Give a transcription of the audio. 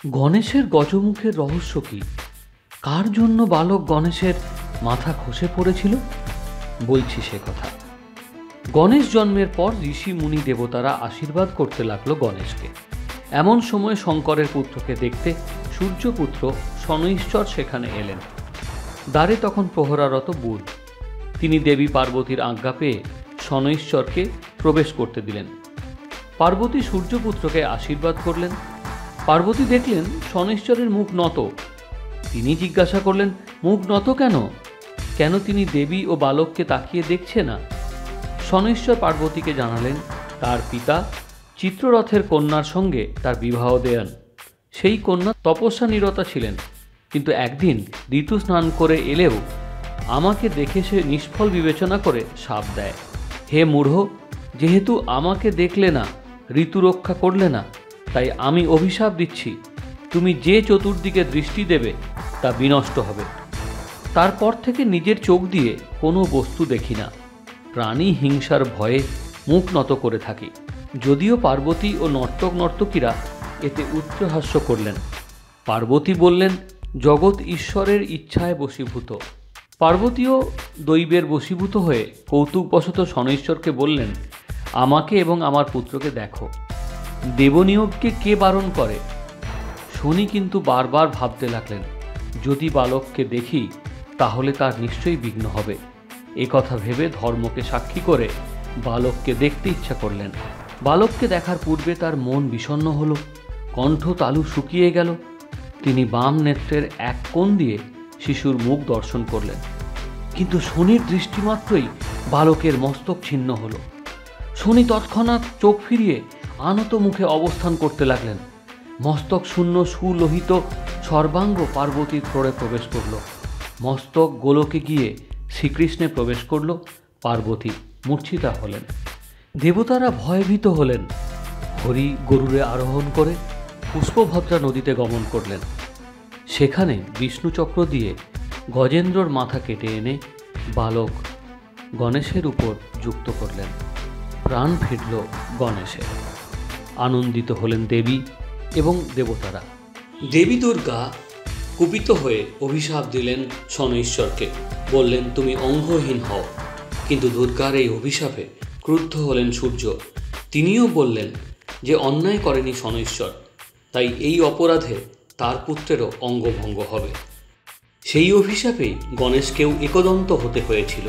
গণেশের গজমুখের রহস্য কি? কার জন্য বালক গণেশের মাথা খসে পড়েছিল? বলছি সে কথা। গণেশ জন্মের পর ঋষি মুনি দেবতারা আশীর্বাদ করতে লাগলো গণেশকে। এমন সময় শঙ্করের পুত্রকে দেখতে সূর্যপুত্র শনৈশ্চর সেখানে এলেন। দ্বারে তখন প্রহরারত বুধ। তিনি দেবী পার্বতীর আজ্ঞা পেয়ে শনৈশ্চরকে প্রবেশ করতে দিলেন। পার্বতী সূর্যপুত্রকে আশীর্বাদ করলেন। পার্বতী দেখলেন শনৈশ্চরের মুখ নত। তিনি জিজ্ঞাসা করলেন, মুখ নত কেন? কেন তিনি দেবী ও বালককে তাকিয়ে দেখছে না? শনৈশ্চর পার্বতীকে জানালেন তার পিতা চিত্ররথের কন্যার সঙ্গে তার বিবাহ দেন। সেই কন্যা তপস্যা নিরতা ছিলেন, কিন্তু একদিন ঋতু স্নান করে এলেও আমাকে দেখে সে নিষ্ফল বিবেচনা করে শাপ দেয়। হে মূঢ়, যেহেতু আমাকে দেখলে না, ঋতু রক্ষা করলে না, তাই আমি অভিশাপ দিচ্ছি, তুমি যে চতুর্দিকে দৃষ্টি দেবে তা বিনষ্ট হবে। তারপর থেকে নিজের চোখ দিয়ে কোনো বস্তু দেখি না। প্রাণী হিংসার ভয়ে মুখ নত করে থাকি। যদিও পার্বতী ও নর্তক নর্তকীরা এতে উচ্চহাস্য করলেন। পার্বতী বললেন, জগৎ ঈশ্বরের ইচ্ছায় বশীভূত। পার্বতীও দৈবের বশীভূত হয়ে কৌতুকবশত শনৈশ্চরকে বললেন, আমাকে এবং আমার পুত্রকে দেখো। দেবনিয়োগকে কে বারণ করে? শনি কিন্তু বারবার ভাবতে লাগলেন, যদি বালককে দেখি তাহলে তার নিশ্চয়ই বিঘ্ন হবে। এ কথা ভেবে ধর্মকে সাক্ষী করে বালককে দেখতে ইচ্ছা করলেন। বালককে দেখার পূর্বে তার মন বিষণ্ণ হলো, কণ্ঠ তালু শুকিয়ে গেল। তিনি বাম নেত্রের এক কোণ দিয়ে শিশুর মুখ দর্শন করলেন, কিন্তু শনির দৃষ্টিমাত্রই বালকের মস্তক ছিন্ন হলো। শনি তৎক্ষণাৎ চোখ ফিরিয়ে আনত মুখে অবস্থান করতে লাগলেন। মস্তক শূন্য সুলোহিত সর্বাঙ্গ পার্বতীর ক্রোড়ে প্রবেশ করল। মস্তক গোলকে গিয়ে শ্রীকৃষ্ণে প্রবেশ করল। পার্বতী মূর্ছিতা হলেন। দেবতারা ভয়ভীত হলেন। হরি গরুরে আরোহণ করে পুষ্পভদ্রা নদীতে গমন করলেন। সেখানে বিষ্ণুচক্র দিয়ে গজেন্দ্রর মাথা কেটে এনে বালক গণেশের উপর যুক্ত করলেন। প্রাণ ফিরল গণেশের। আনন্দিত হলেন দেবী এবং দেবতারা। দেবী দুর্গা কুপিত হয়ে অভিশাপ দিলেন শনৈশ্চরকে। বললেন, তুমি অঙ্গহীন হও। কিন্তু দুর্গার এই অভিশাপে ক্রুদ্ধ হলেন সূর্য। তিনিও বললেন যে অন্যায় করেনি শনৈশ্চর, তাই এই অপরাধে তার পুত্রেরও অঙ্গভঙ্গ হবে। সেই অভিশাপেই গণেশকেও একদন্ত হতে হয়েছিল।